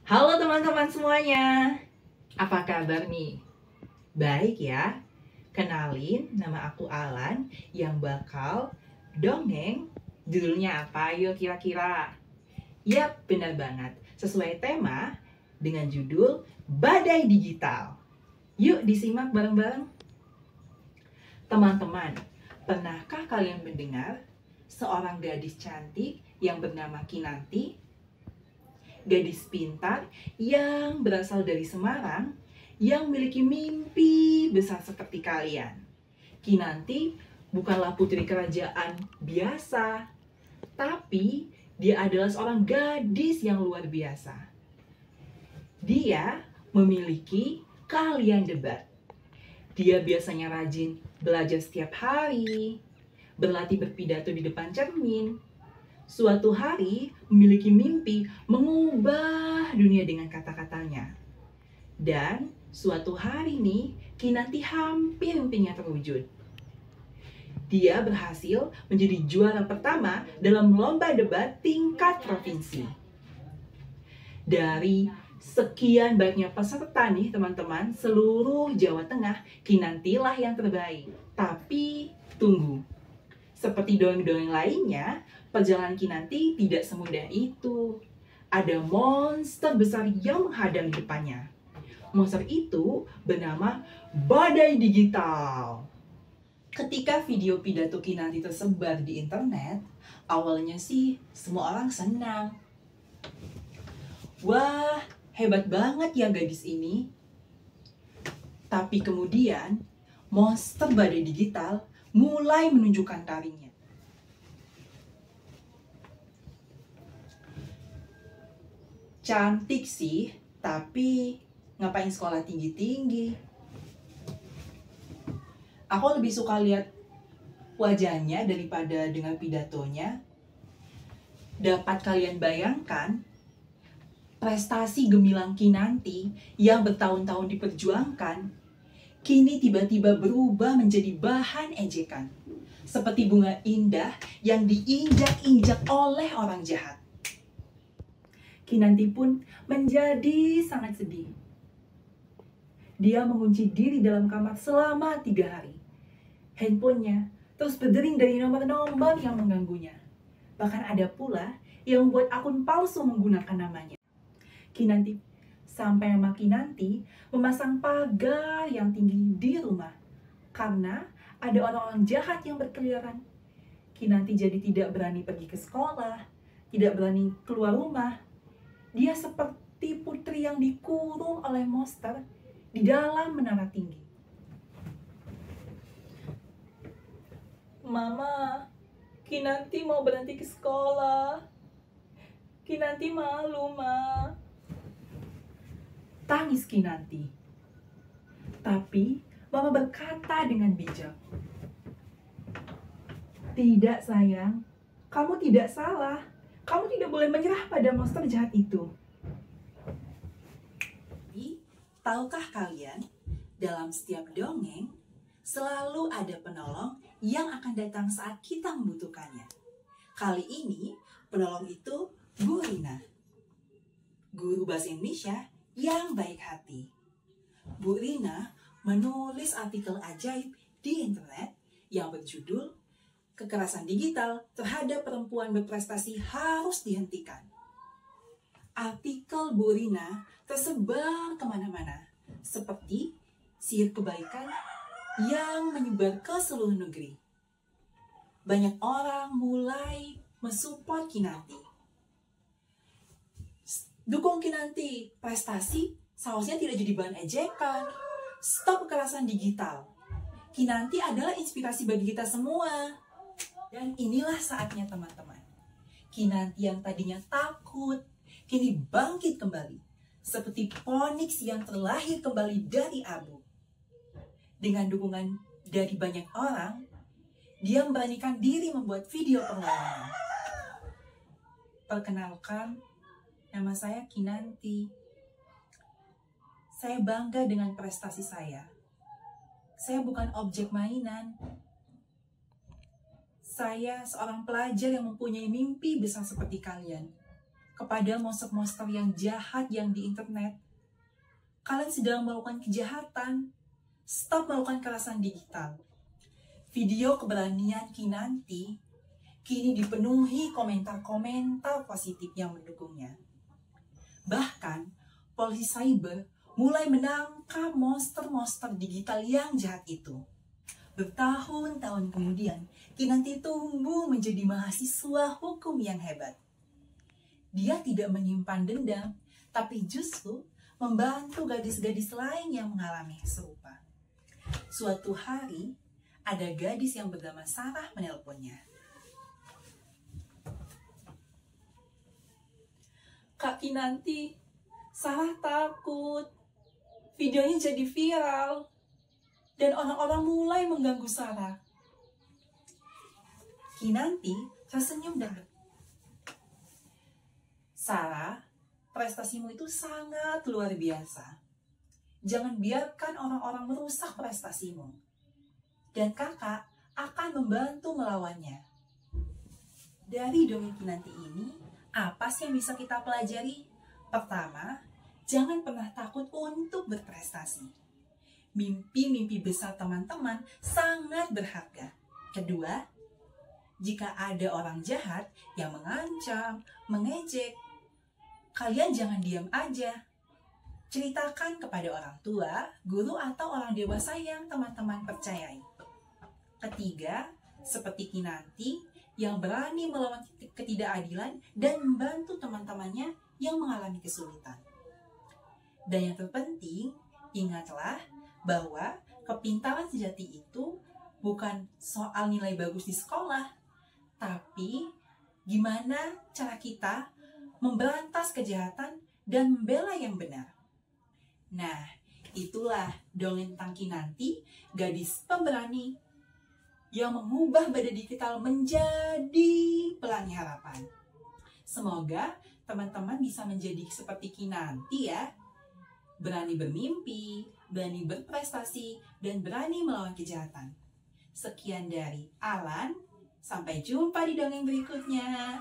Halo teman-teman semuanya, apa kabar nih? Baik ya, kenalin nama aku Alan yang bakal dongeng. Judulnya apa yuk kira-kira? Yap, benar banget, sesuai tema dengan judul Badai Digital. Yuk disimak bareng-bareng. Teman-teman, pernahkah kalian mendengar seorang gadis cantik yang bernama Kinanti? Gadis pintar yang berasal dari Semarang yang memiliki mimpi besar seperti kalian. Kinanti bukanlah putri kerajaan biasa, tapi dia adalah seorang gadis yang luar biasa. Dia memiliki keahlian debat. Dia biasanya rajin belajar setiap hari, berlatih berpidato di depan cermin. Suatu hari memiliki mimpi mengubah dunia dengan kata-katanya. Dan suatu hari nih, Kinanti hampir mimpinya terwujud. Dia berhasil menjadi juara pertama dalam lomba debat tingkat provinsi. Dari sekian banyaknya peserta nih teman-teman, seluruh Jawa Tengah, Kinanti lah yang terbaik. Tapi tunggu, seperti dongeng-dongeng lainnya, perjalanan Kinanti tidak semudah itu. Ada monster besar yang menghadang di depannya. Monster itu bernama Badai Digital. Ketika video pidato Kinanti tersebar di internet, awalnya sih semua orang senang. Wah, hebat banget ya gadis ini. Tapi kemudian, monster Badai Digital mulai menunjukkan taringnya. Cantik sih, tapi ngapain sekolah tinggi-tinggi? Aku lebih suka lihat wajahnya daripada dengar pidatonya. Dapat kalian bayangkan prestasi gemilang Kinanti yang bertahun-tahun diperjuangkan, kini tiba-tiba berubah menjadi bahan ejekan. Seperti bunga indah yang diinjak-injak oleh orang jahat. Kinanti pun menjadi sangat sedih. Dia mengunci diri dalam kamar selama 3 hari. Handphonenya terus berdering dari nomor-nomor yang mengganggunya. Bahkan ada pula yang membuat akun palsu menggunakan namanya. Kinanti sampai sama Kinanti memasang pagar yang tinggi di rumah. Karena ada orang-orang jahat yang berkeliaran. Kinanti jadi tidak berani pergi ke sekolah, tidak berani keluar rumah. Dia seperti putri yang dikurung oleh monster di dalam menara tinggi. Mama, Kinanti mau berhenti ke sekolah. Kinanti malu, Ma. Tangis Kinanti. Tapi Mama berkata dengan bijak, "Tidak sayang, kamu tidak salah. Kamu tidak boleh menyerah pada monster jahat itu." Tapi, tahukah kalian, dalam setiap dongeng, selalu ada penolong yang akan datang saat kita membutuhkannya. Kali ini, penolong itu Bu Rina, guru bahasa Indonesia yang baik hati. Bu Rina menulis artikel ajaib di internet yang berjudul "Kekerasan Digital Terhadap Perempuan Berprestasi Harus Dihentikan". Artikel Bu Rina tersebar kemana-mana, seperti sihir kebaikan yang menyebar ke seluruh negeri. Banyak orang mulai mensupport Kinanti. Dukung Kinanti, prestasi seharusnya tidak jadi bahan ejekan. Stop kekerasan digital. Kinanti adalah inspirasi bagi kita semua. Dan inilah saatnya teman-teman. Kinanti yang tadinya takut, kini bangkit kembali. Seperti Phoenix yang terlahir kembali dari abu. Dengan dukungan dari banyak orang, dia memberanikan diri membuat video pengalaman. Perkenalkan, nama saya Kinanti. Saya bangga dengan prestasi saya. Saya bukan objek mainan. Saya seorang pelajar yang mempunyai mimpi besar seperti kalian. kepada monster-monster yang jahat yang di internet. Kalian sedang melakukan kejahatan. Stop melakukan kekerasan digital. Video keberanian Kinanti kini dipenuhi komentar-komentar positif yang mendukungnya. Bahkan, polisi cyber mulai menangkap monster-monster digital yang jahat itu. Bertahun-tahun kemudian, Kinanti tumbuh menjadi mahasiswa hukum yang hebat. Dia tidak menyimpan dendam, tapi justru membantu gadis-gadis lain yang mengalami serupa. Suatu hari, ada gadis yang bernama Sarah menelponnya. Kak Kinanti, Sarah takut. Videonya jadi viral. Dan orang-orang mulai mengganggu Sarah. Kinanti tersenyum dan Sarah, prestasimu itu sangat luar biasa. Jangan biarkan orang-orang merusak prestasimu. Dan kakak akan membantu melawannya. Dari dongeng Kinanti ini, apa sih yang bisa kita pelajari? Pertama, jangan pernah takut untuk berprestasi. Mimpi-mimpi besar teman-teman sangat berharga. Kedua, jika ada orang jahat yang mengancam, mengejek, kalian jangan diam aja. Ceritakan kepada orang tua, guru, atau orang dewasa yang teman-teman percayai. Ketiga, seperti Kinanti yang berani melawan ketidakadilan dan membantu teman-temannya yang mengalami kesulitan. Dan yang terpenting, ingatlah bahwa kepintaran sejati itu bukan soal nilai bagus di sekolah, tapi gimana cara kita memberantas kejahatan dan membela yang benar. Nah, itulah dongeng tentang Kinanti, gadis pemberani yang mengubah badai digital menjadi pelangi harapan. Semoga teman-teman bisa menjadi seperti Kinanti ya. Berani bermimpi, berani berprestasi, dan berani melawan kejahatan. Sekian dari Alan, sampai jumpa di dongeng berikutnya.